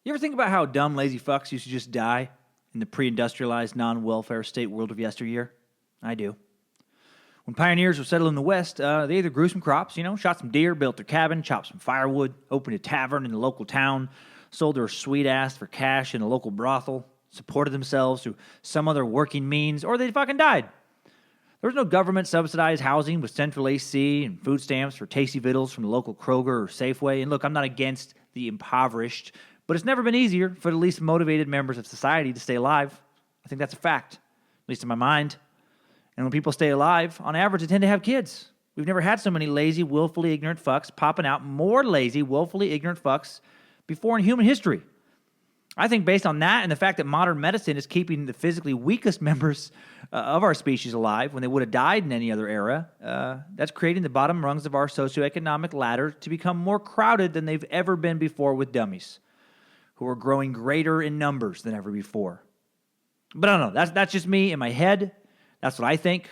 You ever think about how dumb lazy fucks used to just die in the pre-industrialized, non-welfare state world of yesteryear? I do. When pioneers would settle in the West, they either grew some crops, shot some deer, built their cabin, chopped some firewood, opened a tavern in the local town, sold their sweet ass for cash in a local brothel, supported themselves through some other working means, or they fucking died. There was no government-subsidized housing with central AC and food stamps for tasty victuals from the local Kroger or Safeway. And look, I'm not against the impoverished, but it's never been easier for the least motivated members of society to stay alive. I think that's a fact, at least in my mind. And when people stay alive, on average, they tend to have kids. We've never had so many lazy, willfully ignorant fucks popping out more lazy, willfully ignorant fucks before in human history. I think based on that and the fact that modern medicine is keeping the physically weakest members of our species alive when they would have died in any other era, that's creating the bottom rungs of our socioeconomic ladder to become more crowded than they've ever been before with dummies, who are growing greater in numbers than ever before. But I don't know. That's just me in my head. That's what I think.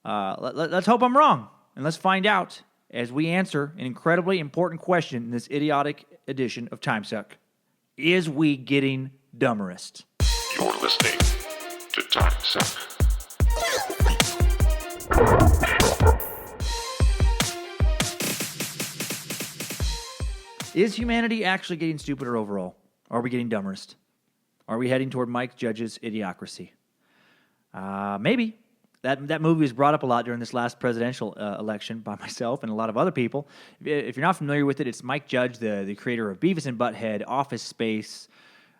Let's hope I'm wrong, and let's find out as we answer an incredibly important question in this idiotic edition of Timesuck. Is we getting Dumberest? You're listening to Timesuck. Is humanity actually getting stupider overall? Are we getting Dumberest? Are we heading toward Mike Judge's Idiocracy? Maybe. That movie was brought up a lot during this last presidential election by myself and a lot of other people. If you're not familiar with it, it's Mike Judge, the creator of Beavis and Butthead, Office Space,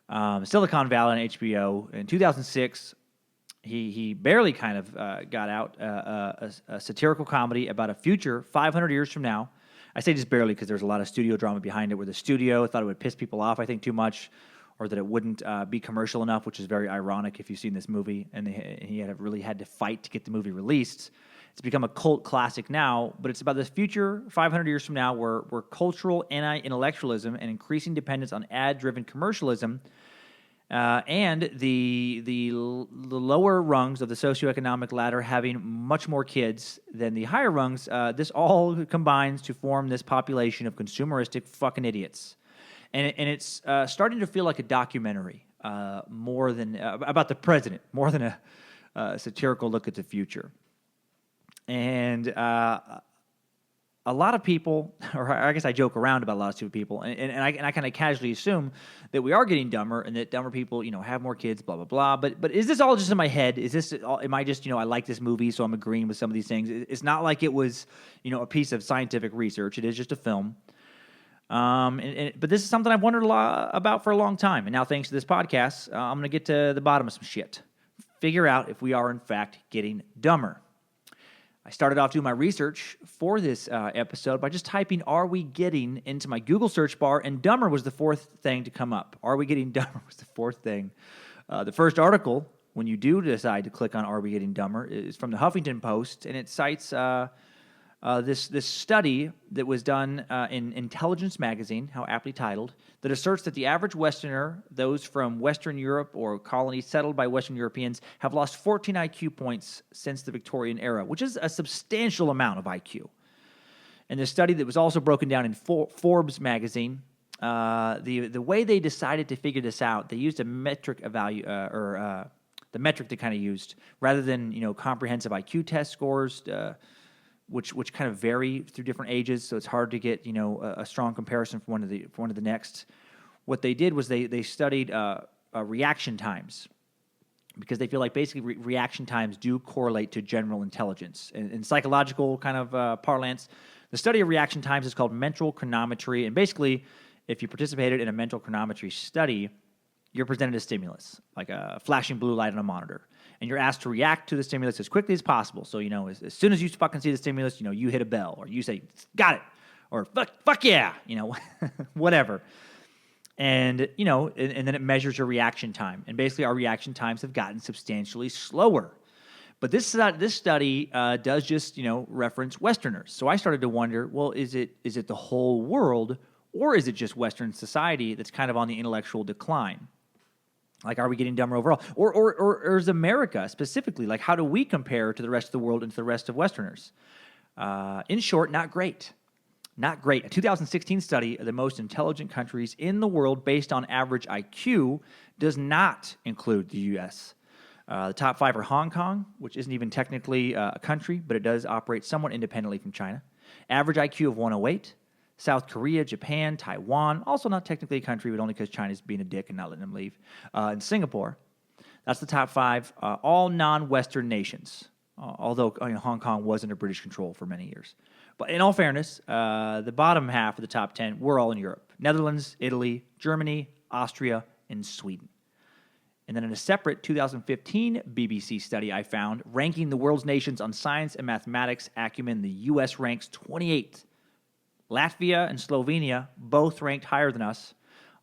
Silicon Valley on HBO. In 2006, he barely kind of got out a satirical comedy about a future 500 years from now. I say just barely because there's a lot of studio drama behind it where the studio thought it would piss people off, I think, too much, or that it wouldn't be commercial enough, which is very ironic if you've seen this movie, and he really had to fight to get the movie released. It's become a cult classic now, but it's about this future 500 years from now where cultural anti-intellectualism and increasing dependence on ad-driven commercialism and the lower rungs of the socioeconomic ladder having much more kids than the higher rungs, this all combines to form this population of consumeristic fucking idiots. And it's starting to feel like a documentary more than about the president, more than a satirical look at the future. And a lot of people, or I guess I joke around about a lot of stupid people, and I kind of casually assume that we are getting dumber and that dumber people, have more kids, blah, blah, blah. But is this all just in my head? Is this, am I just, I like this movie, so I'm agreeing with some of these things? It's not like it was, a piece of scientific research. It is just a film. But this is something I've wondered a lot about for a long time. And now, thanks to this podcast, I'm going to get to the bottom of some shit. Figure out if we are, in fact, getting dumber. I started off doing my research for this episode by just typing, "Are we getting?" into my Google search bar, and dumber was the fourth thing to come up. Are we getting dumber was the fourth thing. The first article, when you do decide to click on "Are we getting dumber?" is from the Huffington Post, and it cites this study that was done in Intelligence magazine, how aptly titled, that asserts that the average Westerner, those from Western Europe or colonies settled by Western Europeans, have lost 14 IQ points since the Victorian era, which is a substantial amount of IQ. And the study that was also broken down in Forbes magazine, the way they decided to figure this out, they used a metric the metric they kind of used, rather than comprehensive IQ test scores, which kind of vary through different ages, so it's hard to get a strong comparison from one to the next. What they did was they studied reaction times, because they feel like basically reaction times do correlate to general intelligence. In psychological kind of parlance, the study of reaction times is called mental chronometry, and basically, if you participated in a mental chronometry study, you're presented a stimulus, like a flashing blue light on a monitor. And you're asked to react to the stimulus as quickly as possible. So, as soon as you fucking see the stimulus, you hit a bell, or you say, "Got it," or fuck yeah, whatever. And, and then it measures your reaction time. And basically our reaction times have gotten substantially slower. But this study does just, reference Westerners. So I started to wonder, well, is it the whole world, or is it just Western society that's kind of on the intellectual decline? Like, are we getting dumber overall? Or is America specifically, like, how do we compare to the rest of the world and to the rest of Westerners? In short, not great. Not great. A 2016 study of the most intelligent countries in the world based on average IQ does not include the U.S. The top 5 are Hong Kong, which isn't even technically a country, but it does operate somewhat independently from China. Average IQ of 108. South Korea, Japan, Taiwan, also not technically a country, but only because China's being a dick and not letting them leave. And Singapore. That's the top 5, all non-Western nations, although Hong Kong was under British control for many years. But in all fairness, the bottom half of the top 10, we're all in Europe. Netherlands, Italy, Germany, Austria, and Sweden. And then in a separate 2015 BBC study I found, ranking the world's nations on science and mathematics acumen, the U.S. ranks 28th. Latvia and Slovenia both ranked higher than us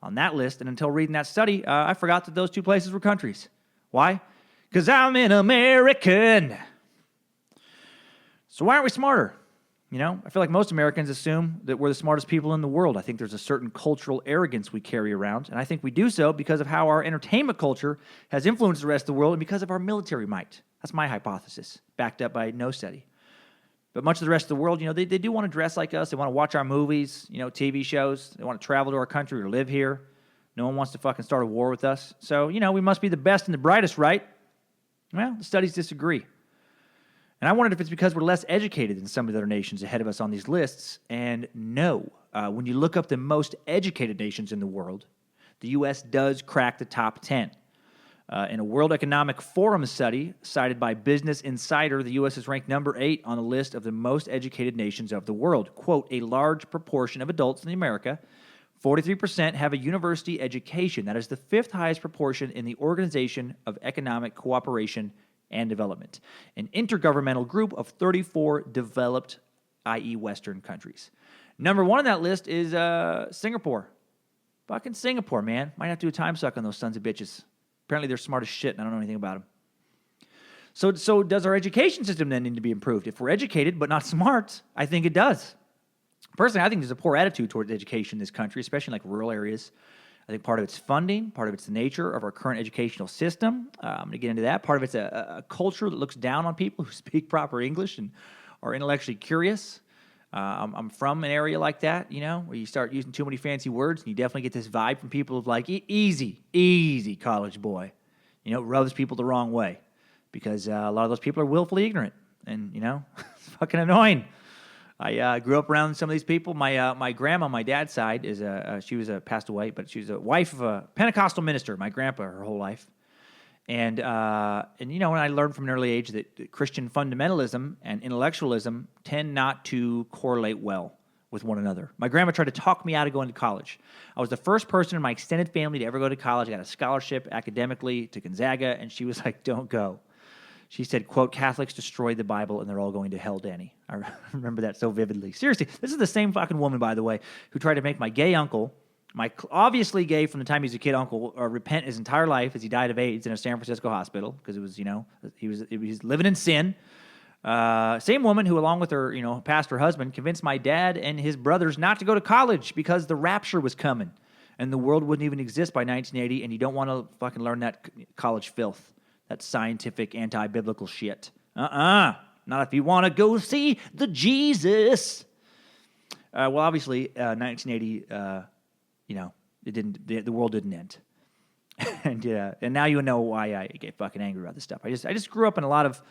on that list. And until reading that study, I forgot that those two places were countries. Why? Because I'm an American. So why aren't we smarter? I feel like most Americans assume that we're the smartest people in the world. I think there's a certain cultural arrogance we carry around, and I think we do so because of how our entertainment culture has influenced the rest of the world and because of our military might. That's my hypothesis, backed up by no study. But much of the rest of the world, they do want to dress like us. They want to watch our movies, TV shows. They want to travel to our country or live here. No one wants to fucking start a war with us. So, we must be the best and the brightest, right? Well, the studies disagree. And I wondered if it's because we're less educated than some of the other nations ahead of us on these lists. And no, when you look up the most educated nations in the world, the U.S. does crack the top 10. In a World Economic Forum study cited by Business Insider, the U.S. is ranked number 8 on the list of the most educated nations of the world. Quote, a large proportion of adults in America, 43%, have a university education. That is the 5th highest proportion in the Organization of Economic Cooperation and Development, an intergovernmental group of 34 developed, i.e. Western countries. Number 1 on that list is Singapore. Fucking Singapore, man. Might have to do a time suck on those sons of bitches. Apparently they're smart as shit, and I don't know anything about them. So does our education system then need to be improved? If we're educated but not smart, I think it does. Personally, I think there's a poor attitude towards education in this country, especially in like rural areas. I think part of it's funding, part of it's the nature of our current educational system. I'm going to get into that. Part of it's a culture that looks down on people who speak proper English and are intellectually curious. I'm from an area like that, where you start using too many fancy words, and you definitely get this vibe from people of like, easy, college boy. Rubs people the wrong way because a lot of those people are willfully ignorant, and, it's fucking annoying. I grew up around some of these people. My grandma on my dad's side is she was passed away, but she was a wife of a Pentecostal minister. My grandpa her whole life, and when I learned from an early age that Christian fundamentalism and intellectualism tend not to correlate well with one another. My grandma tried to talk me out of going to college. I was the first person in my extended family to ever go to college. I got a scholarship academically to Gonzaga, and she was like, "Don't go." She said, quote, Catholics destroyed the Bible and they're all going to hell, Danny. I remember that so vividly. Seriously, this is the same fucking woman, by the way, who tried to make my gay uncle, my obviously gay from the time he was a kid uncle, repent his entire life as he died of AIDS in a San Francisco hospital because it was, he was living in sin. Same woman who, along with her, pastor husband, convinced my dad and his brothers not to go to college because the rapture was coming and the world wouldn't even exist by 1980, and you don't want to fucking learn that college filth. That scientific, anti-biblical shit. Not if you want to go see the Jesus. Well, obviously, 1980, it didn't. The world didn't end, and now you know why I get fucking angry about this stuff. I just grew up in a lot of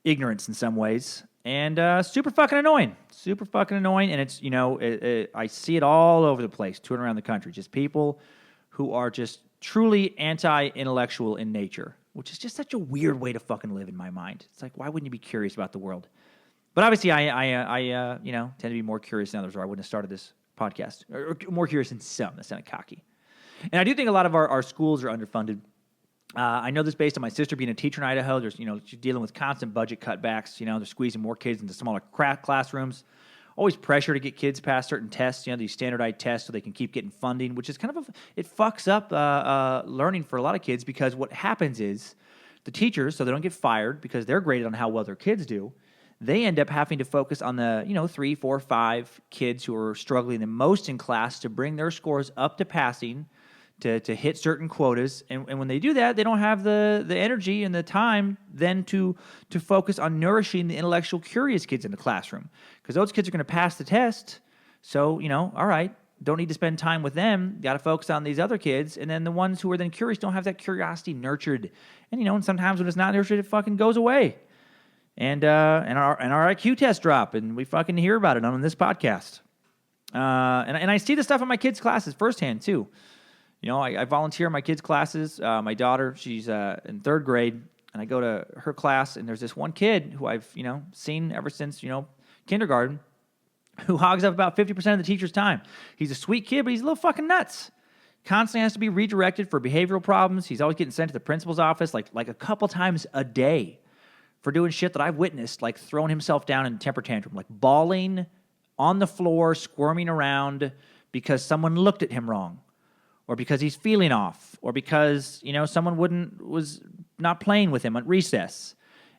ignorance in some ways, and super fucking annoying. And it's I see it all over the place, touring around the country. Just people who are just truly anti-intellectual in nature, which is just such a weird way to fucking live in my mind. It's like, why wouldn't you be curious about the world? But obviously, I tend to be more curious than others, or I wouldn't have started this podcast. Or more curious than some. That sounded cocky. And I do think a lot of our schools are underfunded. I know this based on my sister being a teacher in Idaho. There's, she's dealing with constant budget cutbacks. They're squeezing more kids into smaller classrooms. Always pressure to get kids past certain tests, these standardized tests so they can keep getting funding, which is kind of it fucks up learning for a lot of kids because what happens is the teachers, so they don't get fired because they're graded on how well their kids do, they end up having to focus on the 3, 4, 5 kids who are struggling the most in class to bring their scores up to passing, to hit certain quotas, and when they do that, they don't have the energy and the time then to focus on nourishing the intellectual curious kids in the classroom, because those kids are going to pass the test, So, all right, don't need to spend time with them. Got to focus on these other kids. And then the ones who are then curious don't have that curiosity nurtured. And, and sometimes when it's not nurtured, it fucking goes away. And our IQ tests drop, and we fucking hear about it on this podcast. And I see the stuff in my kids' classes firsthand, too. I volunteer in my kids' classes. My daughter, she's in third grade, and I go to her class, and there's this one kid who I've, seen ever since, kindergarten, who hogs up about 50% of the teacher's time. He's a sweet kid, but he's a little fucking nuts. Constantly has to be redirected for behavioral problems. He's always getting sent to the principal's office like a couple times a day for doing shit that I've witnessed, like throwing himself down in a temper tantrum, like bawling on the floor, squirming around because someone looked at him wrong, or because he's feeling off, or because, someone was not playing with him at recess.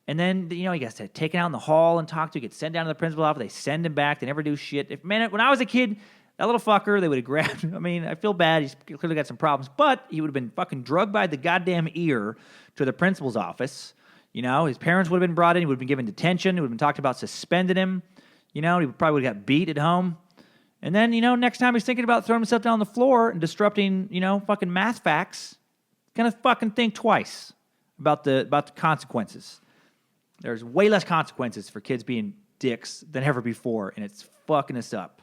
And then, he gets taken out in the hall and talked to, gets sent down to the principal's office, they send him back, they never do shit. When I was a kid, that little fucker, they would have grabbed him. I mean, I feel bad, he's clearly got some problems, but he would have been fucking drugged by the goddamn ear to the principal's office. His parents would have been brought in, he would have been given detention, it would have been talked about suspending him. He probably would have got beat at home. And then, next time he's thinking about throwing himself down on the floor and disrupting, fucking math facts, gonna fucking think twice about the consequences. There's way less consequences for kids being dicks than ever before, and it's fucking us up.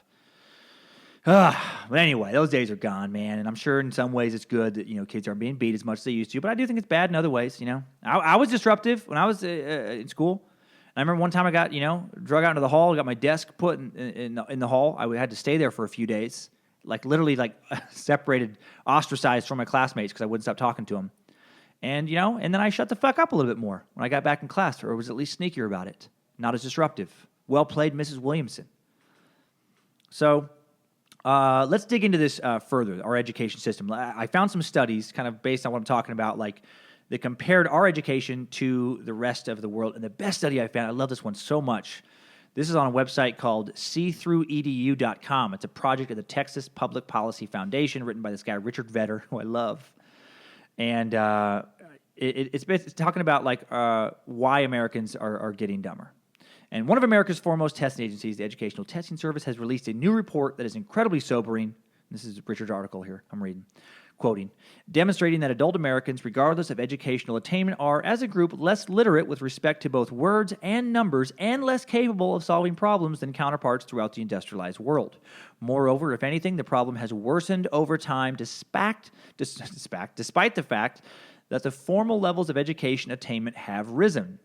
But anyway, those days are gone, man, and I'm sure in some ways it's good that, kids aren't being beat as much as they used to, but I do think it's bad in other ways, I was disruptive when I was in school. I remember one time I got, drug out into the hall, got my desk put in the hall. I had to stay there for a few days, literally separated, ostracized from my classmates because I wouldn't stop talking to them. And, and then I shut the fuck up a little bit more when I got back in class, or was at least sneakier about it. Not as disruptive. Well played, Mrs. Williamson. So let's dig into this further, our education system. I found some studies kind of based on what I'm talking about, that compared our education to the rest of the world. And the best study I found, I love this one so much. This is on a website called seethroughedu.com. It's a project of the Texas Public Policy Foundation, written by this guy, Richard Vedder, who I love. And it's talking about why Americans are getting dumber. And one of America's foremost testing agencies, the Educational Testing Service, has released a new report that is incredibly sobering. This is Richard's article here I'm reading. Quoting, demonstrating that adult Americans, regardless of educational attainment, are, as a group, less literate with respect to both words and numbers and less capable of solving problems than counterparts throughout the industrialized world. Moreover, if anything, the problem has worsened over time despite the fact that the formal levels of education attainment have risen.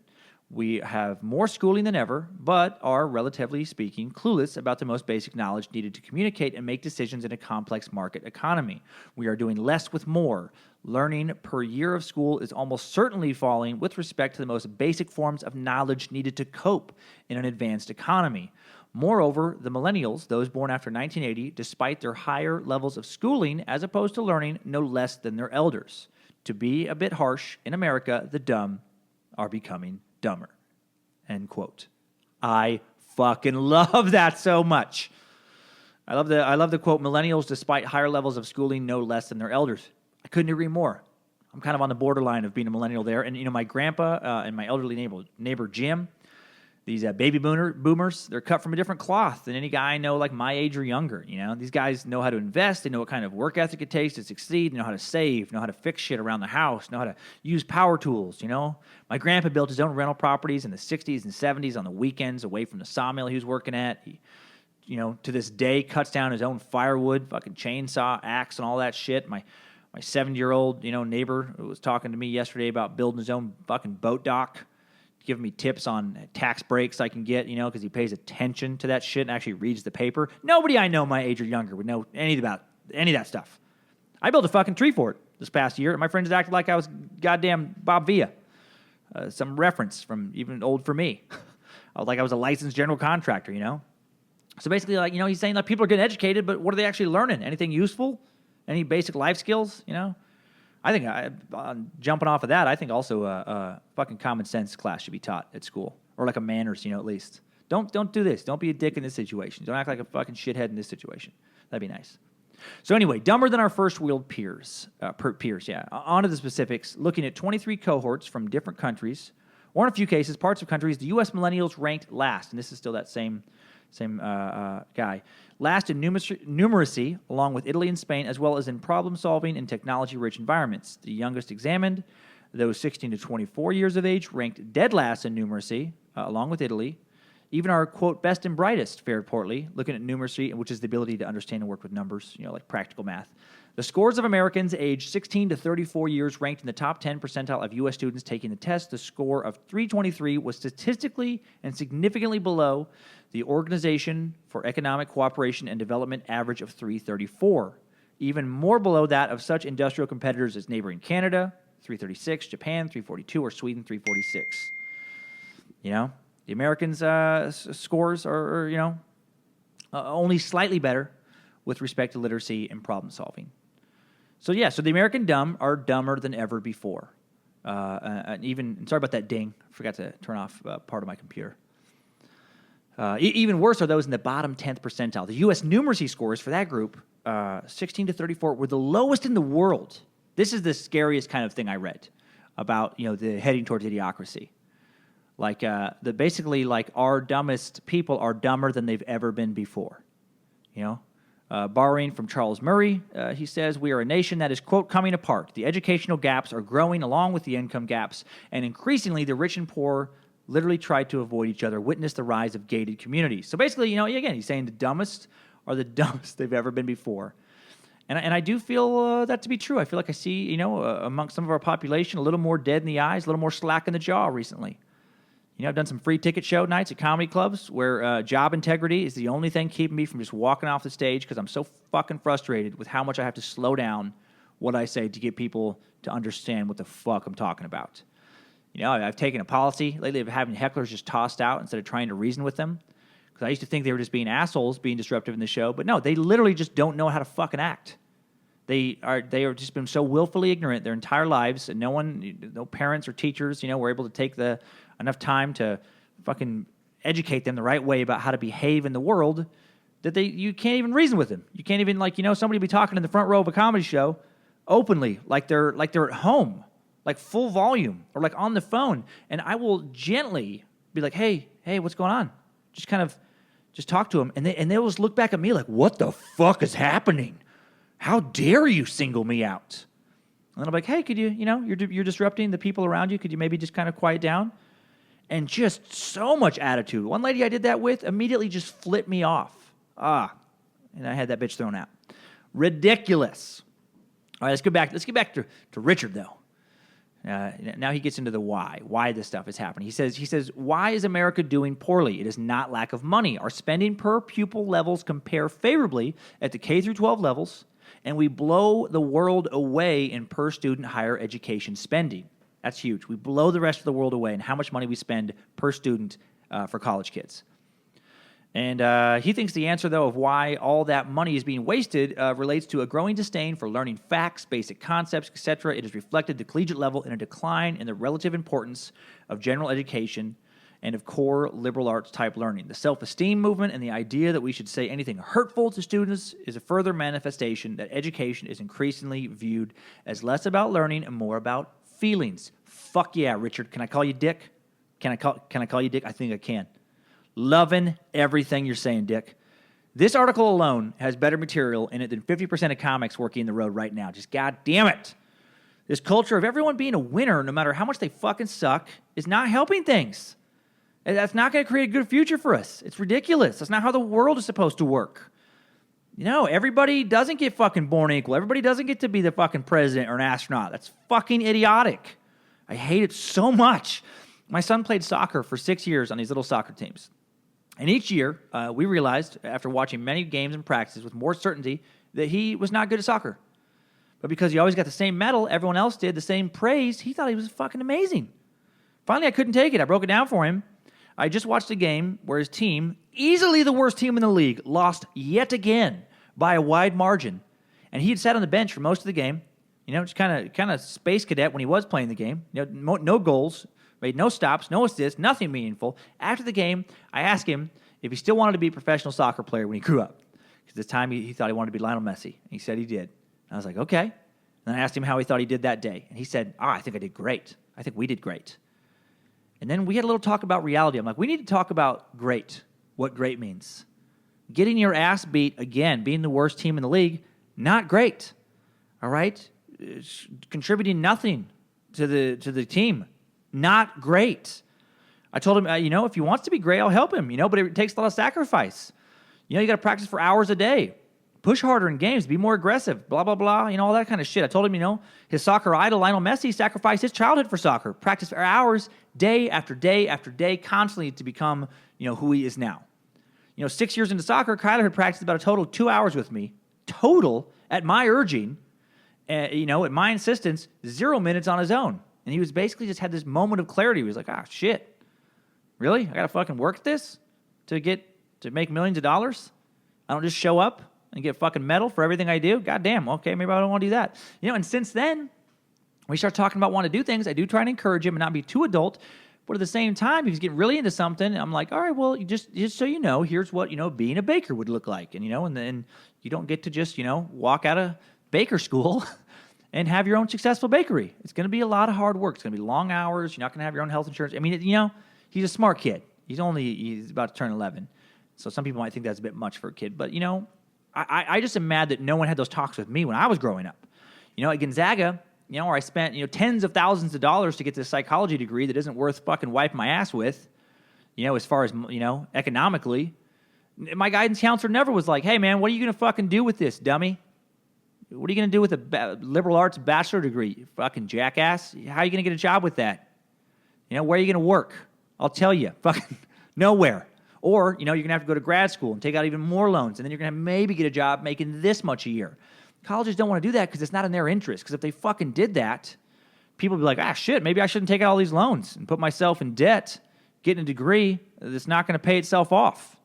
We have more schooling than ever, but are, relatively speaking, clueless about the most basic knowledge needed to communicate and make decisions in a complex market economy. We are doing less with more. Learning per year of school is almost certainly falling with respect to the most basic forms of knowledge needed to cope in an advanced economy. Moreover, the millennials, those born after 1980, despite their higher levels of schooling as opposed to learning, know less than their elders. To be a bit harsh, in America, the dumb are becoming dumber. End quote. I fucking love that so much. I love the quote, millennials, despite higher levels of schooling, know less than their elders. I couldn't agree more. I'm kind of on the borderline of being a millennial there. And, my grandpa and my elderly neighbor Jim, these baby boomers, they're cut from a different cloth than any guy I know like my age or younger. These guys know how to invest. They know what kind of work ethic it takes to succeed. They know how to save, know how to fix shit around the house, know how to use power tools, My grandpa built his own rental properties in the 60s and 70s on the weekends away from the sawmill he was working at. He, to this day cuts down his own firewood, fucking chainsaw, axe, and all that shit. My 70-year-old, neighbor was talking to me yesterday about building his own fucking boat dock, giving me tips on tax breaks I can get, because he pays attention to that shit and actually reads the paper. Nobody I know my age or younger would know any of that stuff. I built a fucking tree fort this past year, and my friends acted like I was goddamn Bob Villa. Some reference from even old for me. Like I was a licensed general contractor, So basically, he's saying that people are getting educated, but what are they actually learning? Anything useful? Any basic life skills, I think, jumping off of that, I think also a fucking common sense class should be taught at school. Or like a manners, at least. Don't do this. Don't be a dick in this situation. Don't act like a fucking shithead in this situation. That'd be nice. So anyway, dumber than our first-world peers. On to the specifics. Looking at 23 cohorts from different countries, or in a few cases, parts of countries, the U.S. millennials ranked last. And this is still that same guy. last in numeracy, along with Italy and Spain, as well as in problem-solving and technology-rich environments. The youngest examined, those 16 to 24 years of age, ranked dead last in numeracy, along with Italy. Even our, quote, best and brightest fared poorly, looking at numeracy, which is the ability to understand and work with numbers, like practical math. The scores of Americans aged 16 to 34 years ranked in the top 10 percentile of U.S. students taking the test. The score of 323 was statistically and significantly below the Organization for Economic Cooperation and Development average of 334, even more below that of such industrial competitors as neighboring Canada, 336, Japan, 342, or Sweden, 346. The Americans' scores are only slightly better with respect to literacy and problem solving. So the American dumb are dumber than ever before. And sorry about that ding. I forgot to turn off part of my computer. Even worse are those in the bottom 10th percentile. The U.S. numeracy scores for that group, 16 to 34, were the lowest in the world. This is the scariest kind of thing I read about, the heading towards idiocracy. Basically, our dumbest people are dumber than they've ever been before. Borrowing from Charles Murray, he says, we are a nation that is, quote, coming apart. The educational gaps are growing along with the income gaps, and increasingly the rich and poor literally try to avoid each other. Witness the rise of gated communities. So basically, again, he's saying the dumbest are the dumbest they've ever been before. And I do feel that to be true. I feel like I see, amongst some of our population, a little more dead in the eyes, a little more slack in the jaw recently. I've done some free ticket show nights at comedy clubs where job integrity is the only thing keeping me from just walking off the stage because I'm so fucking frustrated with how much I have to slow down what I say to get people to understand what the fuck I'm talking about. I've taken a policy lately of having hecklers just tossed out instead of trying to reason with them because I used to think they were just being assholes, being disruptive in the show, but no, they literally just don't know how to fucking act. They are just been so willfully ignorant their entire lives, and no parents or teachers, were able to take enough time to fucking educate them the right way about how to behave in the world that you can't even reason with them. You can't even somebody be talking in the front row of a comedy show openly, like they're at home, like full volume or like on the phone, and I will gently be like, hey, what's going on? Just talk to them, and they'll just look back at me like, what the fuck is happening? How dare you single me out? And then I'm like, hey, could you, you're disrupting the people around you. Could you maybe just kind of quiet down? And just so much attitude. One lady I did that with immediately just flipped me off. And I had that bitch thrown out. Ridiculous. All right, let's get back to Richard, though. Now he gets into the why this stuff is happening. He says, why is America doing poorly? It is not lack of money. Our spending per pupil levels compare favorably at the K through 12 levels, and we blow the world away in per student higher education spending. That's huge. We blow the rest of the world away in how much money we spend per student for college kids. And he thinks the answer, though, of why all that money is being wasted relates to a growing disdain for learning facts, basic concepts, etc. It has reflected the collegiate level in a decline in the relative importance of general education and of core liberal arts type learning. The self-esteem movement and the idea that we should say anything hurtful to students is a further manifestation that education is increasingly viewed as less about learning and more about feelings. Fuck yeah, Richard. Can I call you Dick? Can I call you Dick? I think I can. Loving everything you're saying, Dick. This article alone has better material in it than 50% of comics working the road right now. Just goddamn it. This culture of everyone being a winner, no matter how much they fucking suck, is not helping things. And that's not going to create a good future for us. It's ridiculous. That's not how the world is supposed to work. Everybody doesn't get fucking born equal. Everybody doesn't get to be the fucking president or an astronaut. That's fucking idiotic. I hate it so much. My son played soccer for 6 years on these little soccer teams. And each year, we realized, after watching many games and practices with more certainty, that he was not good at soccer. But because he always got the same medal, everyone else did the same praise, he thought he was fucking amazing. Finally, I couldn't take it. I broke it down for him. I just watched a game where his team, easily the worst team in the league, lost yet again by a wide margin. And he had sat on the bench for most of the game, just kind of space cadet when he was playing the game. No goals, made no stops, no assists, nothing meaningful. After the game, I asked him if he still wanted to be a professional soccer player when he grew up. Because this time he thought he wanted to be Lionel Messi. And he said he did. And I was like, okay. And then I asked him how he thought he did that day. And he said, I think I did great. I think we did great. And then we had a little talk about reality. I'm like, we need to talk about great, what great means. Getting your ass beat again, being the worst team in the league, not great. All right? Contributing nothing to the team, not great. I told him, if he wants to be great, I'll help him, but it takes a lot of sacrifice. You got to practice for hours a day. Push harder in games. Be more aggressive. Blah, blah, blah. All that kind of shit. I told him, his soccer idol, Lionel Messi, sacrificed his childhood for soccer. Practiced for hours, day after day after day, constantly to become, who he is now. 6 years into soccer, Kyler had practiced about a total of 2 hours with me. Total, at my urging, at my insistence, 0 minutes on his own. And he was basically just had this moment of clarity. He was like, shit. Really? I got to fucking work at this to make millions of dollars? I don't just show up and get fucking medal for everything I do? God damn, okay, maybe I don't want to do that. And since then, we start talking about wanting to do things. I do try to encourage him and not be too adult. But at the same time, if he's getting really into something, I'm like, all right, well, just so you know, here's what, being a baker would look like. And, and then you don't get to just, walk out of baker school and have your own successful bakery. It's going to be a lot of hard work. It's going to be long hours. You're not going to have your own health insurance. I mean, he's a smart kid. He's about to turn 11. So some people might think that's a bit much for a kid. But, I just am mad that no one had those talks with me when I was growing up. At Gonzaga, where I spent, tens of thousands of dollars to get this psychology degree that isn't worth fucking wiping my ass with, as far as, economically. My guidance counselor never was like, hey, man, what are you going to fucking do with this, dummy? What are you going to do with a liberal arts bachelor degree, you fucking jackass? How are you going to get a job with that? Where are you going to work? I'll tell you, fucking nowhere. Or, you're going to have to go to grad school and take out even more loans, and then you're going to maybe get a job making this much a year. Colleges don't want to do that because it's not in their interest. Because if they fucking did that, people would be like, shit, maybe I shouldn't take out all these loans and put myself in debt, getting a degree that's not going to pay itself off.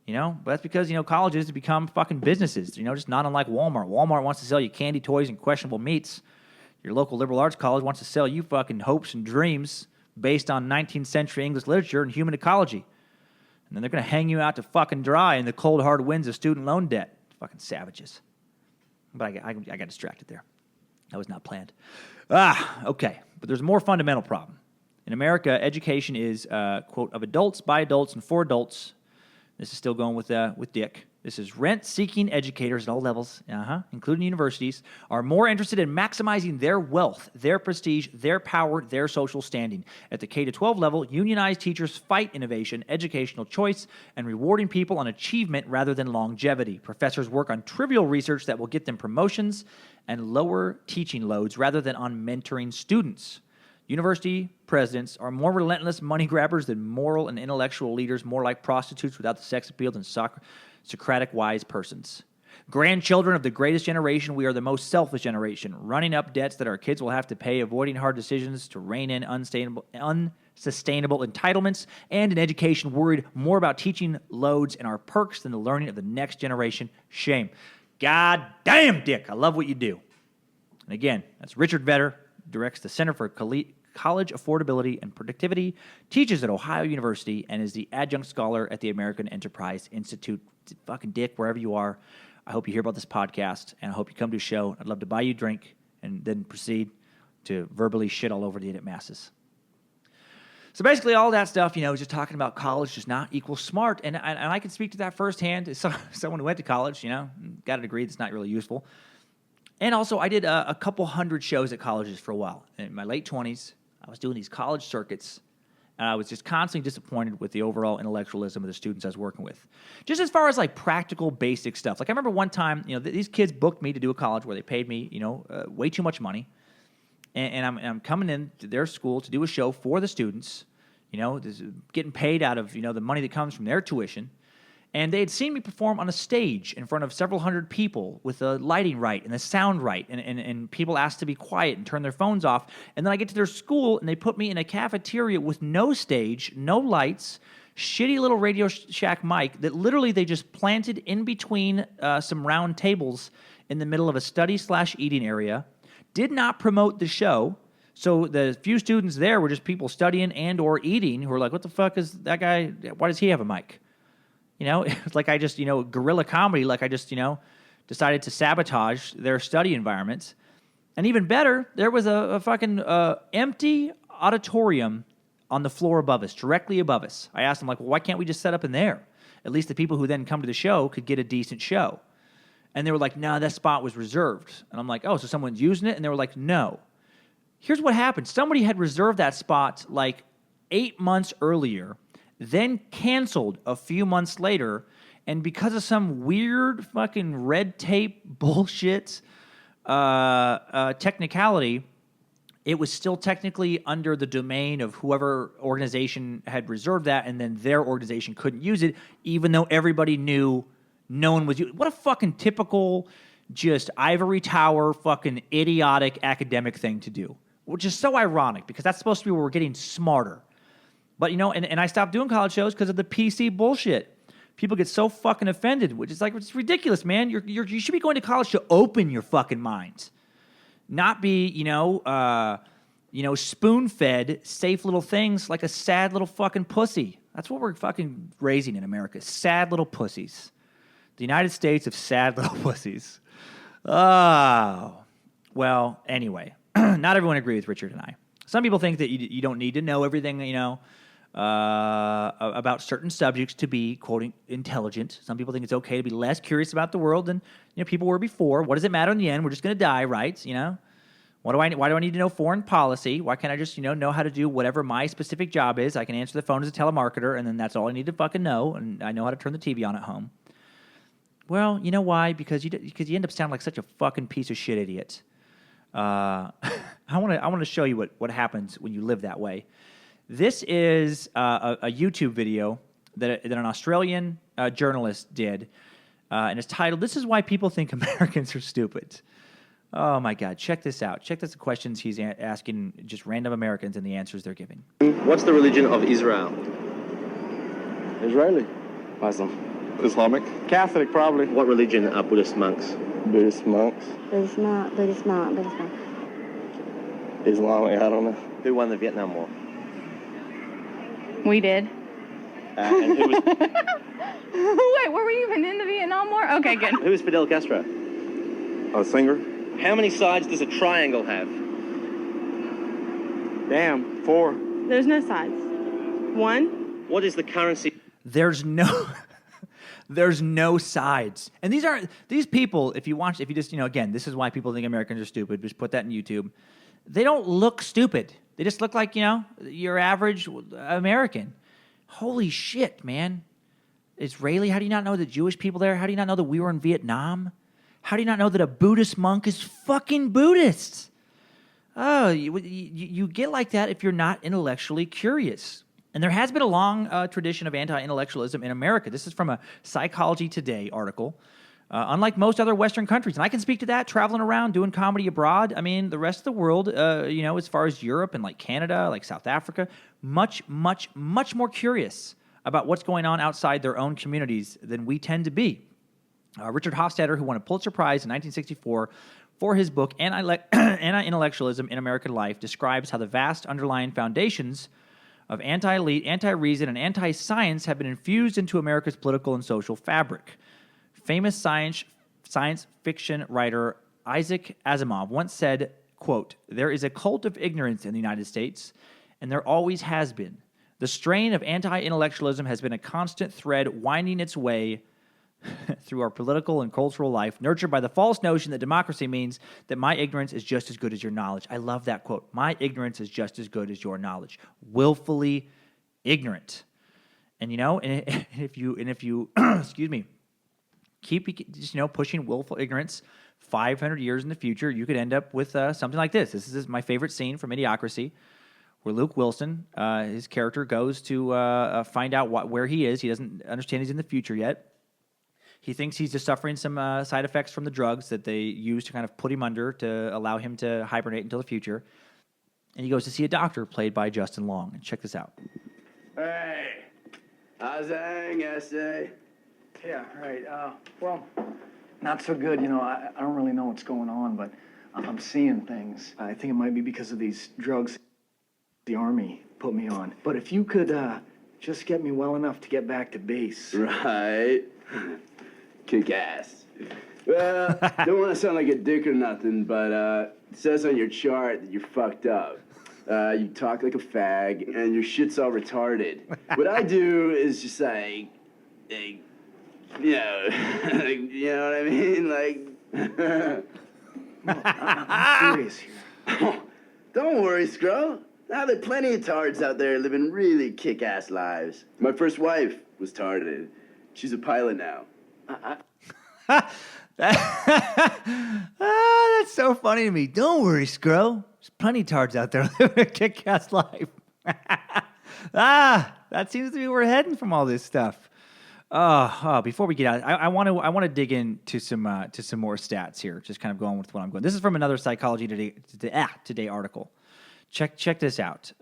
But that's because, colleges have become fucking businesses, just not unlike Walmart. Walmart wants to sell you candy, toys, and questionable meats. Your local liberal arts college wants to sell you fucking hopes and dreams based on 19th century English literature and human ecology. And then they're going to hang you out to fucking dry in the cold, hard winds of student loan debt. Fucking savages. But I got distracted there. That was not planned. Okay. But there's a more fundamental problem. In America, education is, quote, of adults, by adults, and for adults. This is still going with Dick. This is rent-seeking educators at all levels, including universities, are more interested in maximizing their wealth, their prestige, their power, their social standing. At the K-12 level, unionized teachers fight innovation, educational choice, and rewarding people on achievement rather than longevity. Professors work on trivial research that will get them promotions and lower teaching loads rather than on mentoring students. University presidents are more relentless money grabbers than moral and intellectual leaders, more like prostitutes without the sex appeal than Socratic wise persons. Grandchildren of the greatest generation, we are the most selfish generation, running up debts that our kids will have to pay, avoiding hard decisions to rein in unsustainable entitlements, and an education worried more about teaching loads and our perks than the learning of the next generation. Shame. God damn, Dick, I love what you do. And again, that's Richard Vedder, directs the Center for College Affordability and Productivity, teaches at Ohio University, and is the adjunct scholar at the American Enterprise Institute. Fucking Dick, wherever you are, I hope you hear about this podcast, and I hope you come to a show. I'd love to buy you a drink and then proceed to verbally shit all over the idiot masses. So basically all that stuff, is just talking about college does not equal smart, and I can speak to that firsthand as someone who went to college, got a degree that's not really useful. And also, I did a couple hundred shows at colleges for a while. In my late 20s, I was doing these college circuits, and I was just constantly disappointed with the overall intellectualism of the students I was working with. Just as far as, practical, basic stuff. Like, I remember one time, these kids booked me to do a college where they paid me, way too much money. And I'm coming in to their school to do a show for the students, getting paid out of, the money that comes from their tuition. And they had seen me perform on a stage in front of several hundred people with the lighting right and the sound right, and people asked to be quiet and turn their phones off. And then I get to their school, and they put me in a cafeteria with no stage, no lights, shitty little Radio Shack mic that literally they just planted in between some round tables in the middle of a study/eating area, did not promote the show. So the few students there were just people studying and or eating who were like, what the fuck is that guy? Why does he have a mic? It's like I just, guerrilla comedy, like I just, decided to sabotage their study environments. And even better, there was a fucking empty auditorium on the floor above us, directly above us. I asked them, well, why can't we just set up in there? at least the people who then come to the show could get a decent show. And they were like, no, that spot was reserved. And I'm like, oh, so someone's using it? And they were like, no. Here's what happened. Somebody had reserved that spot like 8 months earlier, then canceled a few months later, and because of some weird fucking red tape bullshit technicality, it was still technically under the domain of whoever organization had reserved that, and then their organization couldn't use it, even though everybody knew no one was using it. What a fucking typical, just ivory tower, fucking idiotic academic thing to do, which is so ironic because that's supposed to be where we're getting smarter. But, you know, and I stopped doing college shows because of the PC bullshit. People get so fucking offended, which is like, it's ridiculous, man. You should be going to college to open your fucking minds, not be, spoon-fed safe little things like a sad little fucking pussy. That's what we're fucking raising in America, sad little pussies. The United States of sad little pussies. Oh, well, anyway, not everyone agrees with Richard and I. Some people think that you don't need to know everything, about certain subjects to be, quote, intelligent. Some people think it's okay to be less curious about the world than people were before. What does it matter in the end? We're just going to die, right? Why do I need to know foreign policy? Why can't I just know how to do whatever my specific job is? I can answer the phone as a telemarketer, and then that's all I need to fucking know, and I know how to turn the TV on at home. Well, you know why? Because you end up sounding like such a fucking piece of shit idiot. I want to show you what happens when you live that way. This is a YouTube video that an Australian journalist did, and it's titled, "This is Why People Think Americans Are Stupid." Oh, my God. Check this out. Check the questions he's asking just random Americans and the answers they're giving. What's the religion of Israel? Israeli. Muslim. Islamic. Catholic, probably. What religion are Buddhist monks? Buddhist monks. Buddhist monk. Islamic, I don't know. Who won the Vietnam War? We did. And who was Wait, were we even in the Vietnam War? Okay, good. who was Fidel Castro? A singer. How many sides does a triangle have? Damn, 4. There's no sides. 1. What is the currency? There's no sides. And these people, if you just, again, this is why people think Americans are stupid. Just put that in YouTube. They don't look stupid. They just look like, your average American. Holy shit, man. Israeli, how do you not know the Jewish people there? How do you not know that we were in Vietnam? How do you not know that a Buddhist monk is fucking Buddhist? Oh, you get like that if you're not intellectually curious. And there has been a long tradition of anti-intellectualism in America. This is from a Psychology Today article. Unlike most other Western countries, and I can speak to that, traveling around, doing comedy abroad. I mean, the rest of the world, as far as Europe and like Canada, like South Africa, much, much, much more curious about what's going on outside their own communities than we tend to be. Richard Hofstadter, who won a Pulitzer Prize in 1964 for his book Anti-Intellectualism in American Life, describes how the vast underlying foundations of anti-elite, anti-reason, and anti-science have been infused into America's political and social fabric. Famous science fiction writer Isaac Asimov once said, quote, "There is a cult of ignorance in the United States, and there always has been. The strain of anti-intellectualism has been a constant thread winding its way through our political and cultural life, nurtured by the false notion that democracy means that my ignorance is just as good as your knowledge." I love that quote. My ignorance is just as good as your knowledge. Willfully ignorant. And if you excuse me, keep just pushing willful ignorance 500 years in the future, you could end up with something like this. This is my favorite scene from Idiocracy, where Luke Wilson, his character, goes to find out where he is. He doesn't understand he's in the future yet. He thinks he's just suffering some side effects from the drugs that they use to kind of put him under to allow him to hibernate until the future. And he goes to see a doctor played by Justin Long. And check this out. Hey, how's that essay? Yeah, right. Well, not so good. I don't really know what's going on, but I'm seeing things. I think it might be because of these drugs the Army put me on. But if you could just get me well enough to get back to base. Right. Kick ass. Well, don't want to sound like a dick or nothing, but it says on your chart that you're fucked up. You talk like a fag, and your shit's all retarded. What I do is just like like, you know what I mean? Like, I'm serious here. don't worry, Scro. Now there are plenty of tards out there living really kick-ass lives. My first wife was tarded. She's a pilot now. That's so funny to me. Don't worry, Scro. There's plenty of tards out there living a kick-ass life. That seems to be where we're heading from all this stuff. Before we get out, I want to dig into some more stats here. Just kind of going with what I'm going. This is from another Psychology Today article. Check this out,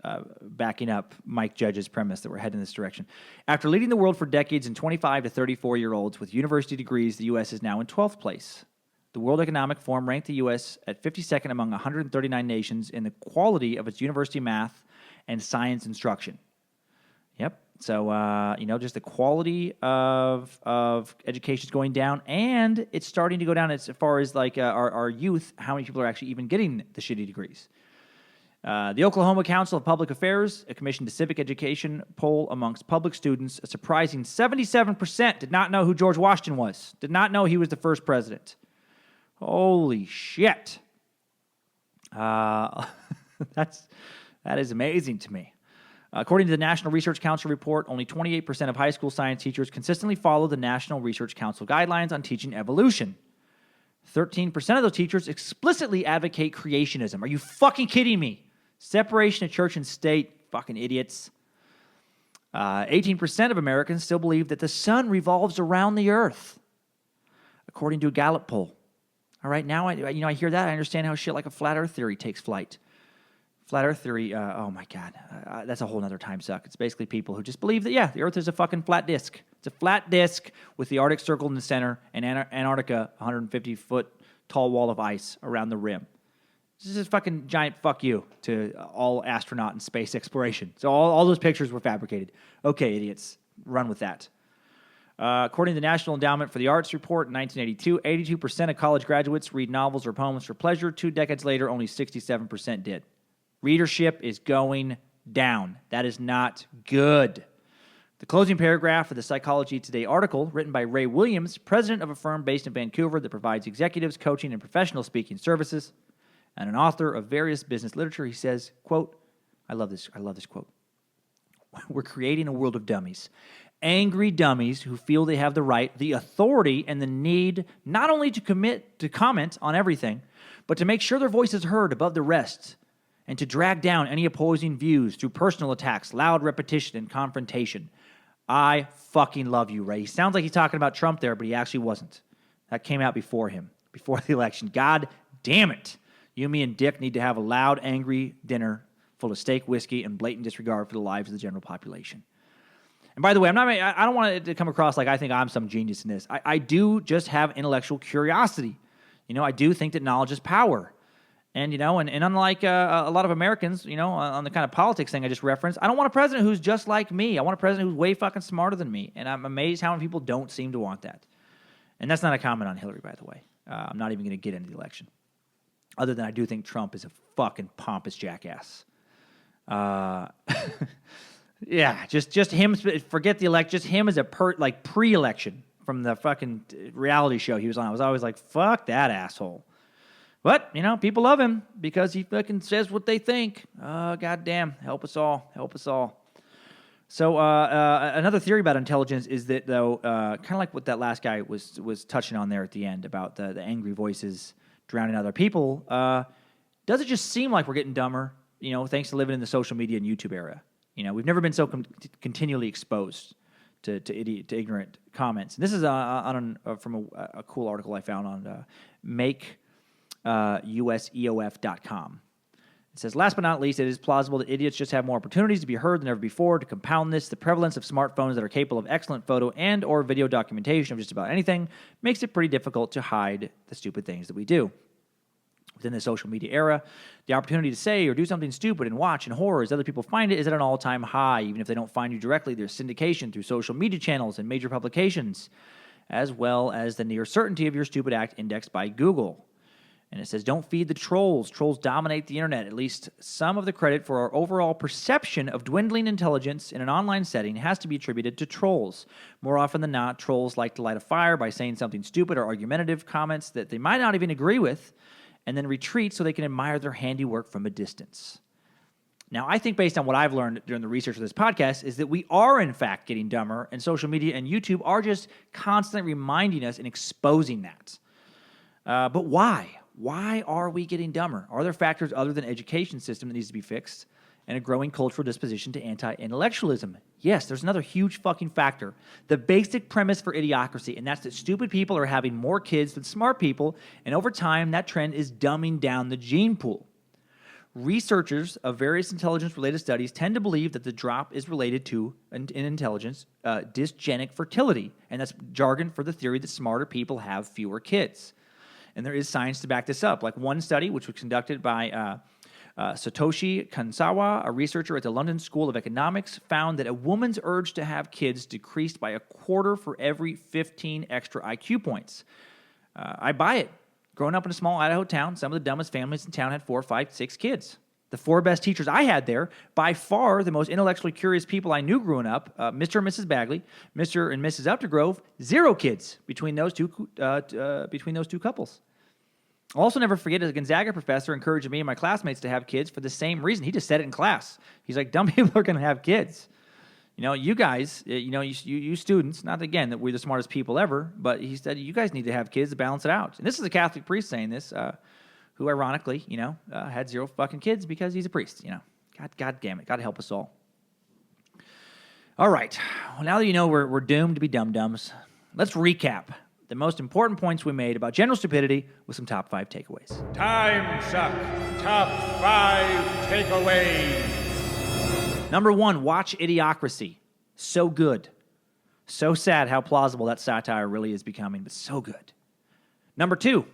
backing up Mike Judge's premise that we're heading in this direction. After leading the world for decades in 25 to 34-year-olds with university degrees, the U.S. is now in 12th place. The World Economic Forum ranked the U.S. at 52nd among 139 nations in the quality of its university math and science instruction. Yep. So, just the quality of education is going down, and it's starting to go down as far as like our youth, how many people are actually even getting the shitty degrees. The Oklahoma Council of Public Affairs commissioned a civic education poll amongst public students. A surprising 77% did not know who George Washington was, did not know he was the first president. Holy shit. That is amazing to me. According to the National Research Council report, only 28% of high school science teachers consistently follow the National Research Council guidelines on teaching evolution. 13% of those teachers explicitly advocate creationism. Are you fucking kidding me? Separation of church and state, fucking idiots. 18% of Americans still believe that the sun revolves around the earth, according to a Gallup poll. All right, now I hear that. I understand how shit like a flat earth theory takes flight. Flat earth theory, oh my God, that's a whole nother time suck. It's basically people who just believe that, yeah, the earth is a fucking flat disk. It's a flat disk with the Arctic Circle in the center and Antarctica, 150-foot tall wall of ice around the rim. This is a fucking giant fuck you to all astronaut and space exploration. So all those pictures were fabricated. Okay, idiots, run with that. According to the National Endowment for the Arts report in 1982, 82% of college graduates read novels or poems for pleasure. 2 decades later, only 67% did. Readership is going down. That is not good. The closing paragraph of the Psychology Today article, written by Ray Williams, president of a firm based in Vancouver that provides executives, coaching, and professional speaking services, and an author of various business literature, he says, quote, I love this quote. We're creating a world of dummies. Angry dummies who feel they have the right, the authority, and the need not only to comment on everything, but to make sure their voice is heard above the rest, and to drag down any opposing views through personal attacks, loud repetition, and confrontation. I fucking love you, Ray. He sounds like he's talking about Trump there, but he actually wasn't. That came out before him, before the election. God damn it. You, me, and Dick need to have a loud, angry dinner full of steak, whiskey, and blatant disregard for the lives of the general population. And by the way, I don't want it to come across like I think I'm some genius in this. I do just have intellectual curiosity. I do think that knowledge is power. And, and unlike a lot of Americans, on the kind of politics thing I just referenced, I don't want a president who's just like me. I want a president who's way fucking smarter than me. And I'm amazed how many people don't seem to want that. And that's not a comment on Hillary, by the way. I'm not even going to get into the election. Other than I do think Trump is a fucking pompous jackass. Yeah, just him, forget the election, just him as a pre-election from the fucking reality show he was on. I was always like, fuck that asshole. But, people love him because he fucking says what they think. Goddamn, help us all. So another theory about intelligence is that, though, kind of like what that last guy was touching on there at the end about the angry voices drowning other people, does it just seem like we're getting dumber, thanks to living in the social media and YouTube era? We've never been so continually exposed to ignorant comments. And this is from a cool article I found on USEOF.com. It says, last but not least, it is plausible that idiots just have more opportunities to be heard than ever before. To compound this, the prevalence of smartphones that are capable of excellent photo and or video documentation of just about anything makes it pretty difficult to hide the stupid things that we do. Within the social media era, the opportunity to say or do something stupid and watch in horror as other people find it is at an all-time high. Even if they don't find you directly, there's syndication through social media channels and major publications, as well as the near certainty of your stupid act indexed by Google. And it says, don't feed the trolls. Trolls dominate the internet. At least some of the credit for our overall perception of dwindling intelligence in an online setting has to be attributed to trolls. More often than not, trolls like to light a fire by saying something stupid or argumentative comments that they might not even agree with, and then retreat so they can admire their handiwork from a distance. Now, I think based on what I've learned during the research of this podcast is that we are, in fact, getting dumber, and social media and YouTube are just constantly reminding us and exposing that. But why? Why are we getting dumber? Are there factors other than education system that needs to be fixed and a growing cultural disposition to anti-intellectualism? Yes, there's another huge fucking factor. The basic premise for idiocracy, and that's that stupid people are having more kids than smart people, and over time, that trend is dumbing down the gene pool. Researchers of various intelligence-related studies tend to believe that the drop is related to, in intelligence, dysgenic fertility, and that's jargon for the theory that smarter people have fewer kids. And there is science to back this up. Like one study, which was conducted by Satoshi Kanzawa, a researcher at the London School of Economics, found that a woman's urge to have kids decreased by a quarter for every 15 extra IQ points. I buy it. Growing up in a small Idaho town, some of the dumbest families in town had 4, 5, 6 kids. The 4 best teachers I had there, by far the most intellectually curious people I knew growing up, Mr. and Mrs. Bagley, Mr. and Mrs. Updegrove, 0 kids between those two couples. I'll also never forget a Gonzaga professor encouraging me and my classmates to have kids for the same reason. He just said it in class. He's like, dumb people are going to have kids. You know, you guys, you students, not again that we're the smartest people ever, but he said you guys need to have kids to balance it out. And this is a Catholic priest saying this, who ironically, had 0 fucking kids because he's a priest. God damn it, God help us all. All right, well, now that you know we're doomed to be dum-dums, let's recap the most important points we made about general stupidity with some top 5 takeaways. Timesuck top 5 takeaways. Number 1, watch Idiocracy. So good. So sad how plausible that satire really is becoming, but so good. Number 2,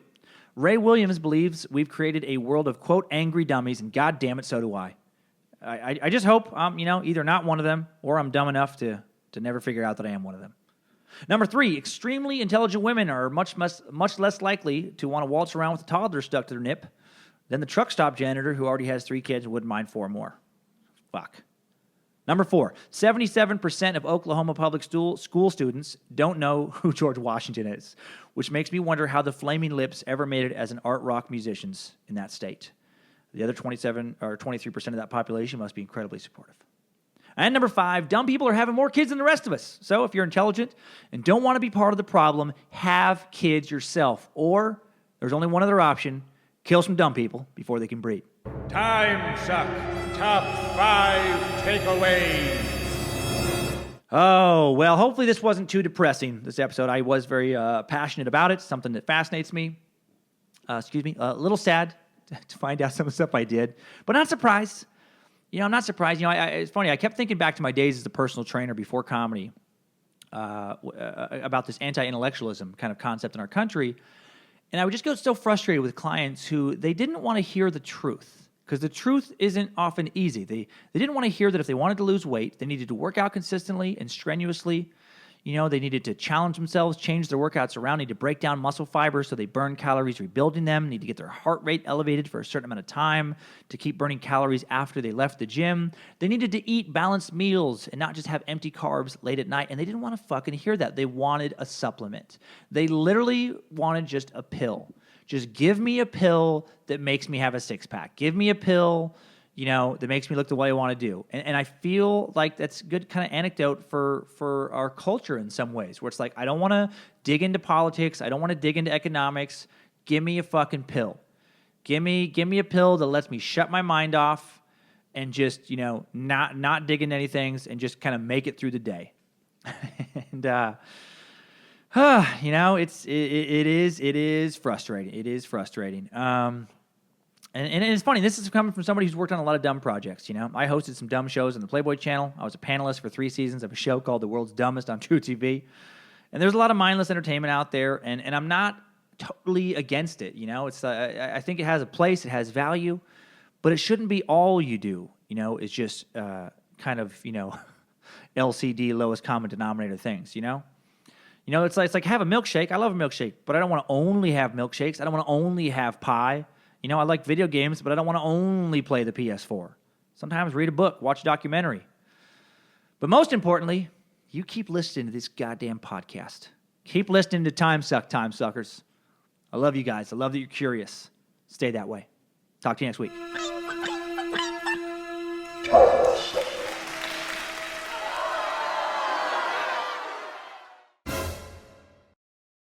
Ray Williams believes we've created a world of, quote, angry dummies, and God damn it, so do I. I just hope I'm, either not one of them or I'm dumb enough to never figure out that I am one of them. Number 3, extremely intelligent women are much less likely to want to waltz around with a toddler stuck to their nip than the truck stop janitor who already has 3 kids and wouldn't mind 4 more. Fuck. Number 4, 77% of Oklahoma public school students don't know who George Washington is, which makes me wonder how the Flaming Lips ever made it as an art rock musicians in that state. The other 27 or 23% of that population must be incredibly supportive. And number 5, dumb people are having more kids than the rest of us. So if you're intelligent and don't want to be part of the problem, have kids yourself. Or there's only one other option, kill some dumb people before they can breed. Timesuck top 5 takeaways. Oh, well, hopefully this wasn't too depressing, this episode. I was very passionate about it, something that fascinates me. A little sad to find out some of the stuff I did, but not surprised. I'm not surprised. It's funny. I kept thinking back to my days as a personal trainer before comedy about this anti-intellectualism kind of concept in our country, and I would just get so frustrated with clients who they didn't want to hear the truth. Because the truth isn't often easy. They didn't want to hear that if they wanted to lose weight, they needed to work out consistently and strenuously. They needed to challenge themselves, change their workouts around, need to break down muscle fibers so they burn calories rebuilding them, need to get their heart rate elevated for a certain amount of time to keep burning calories after they left the gym. They needed to eat balanced meals and not just have empty carbs late at night. And they didn't want to fucking hear that. They wanted a supplement. They literally wanted just a pill. Just give me a pill that makes me have a six-pack. Give me a pill, that makes me look the way I want to do. And I feel like that's a good kind of anecdote for our culture in some ways, where it's like, I don't want to dig into politics. I don't want to dig into economics. Give me a fucking pill. Give me a pill that lets me shut my mind off and just, not dig into any things and just kind of make it through the day. And, it is frustrating. It is frustrating. And it's funny. This is coming from somebody who's worked on a lot of dumb projects. I hosted some dumb shows on the Playboy Channel. I was a panelist for 3 seasons of a show called The World's Dumbest on True TV. And there's a lot of mindless entertainment out there, and I'm not totally against it. It's I think it has a place, it has value, but it shouldn't be all you do. It's just kind of LCD lowest common denominator things. You know, it's like have a milkshake. I love a milkshake, but I don't want to only have milkshakes. I don't want to only have pie. You know, I like video games, but I don't want to only play the PS4. Sometimes read a book, watch a documentary. But most importantly, you keep listening to this goddamn podcast. Keep listening to Timesuck, Time Suckers. I love you guys. I love that you're curious. Stay that way. Talk to you next week.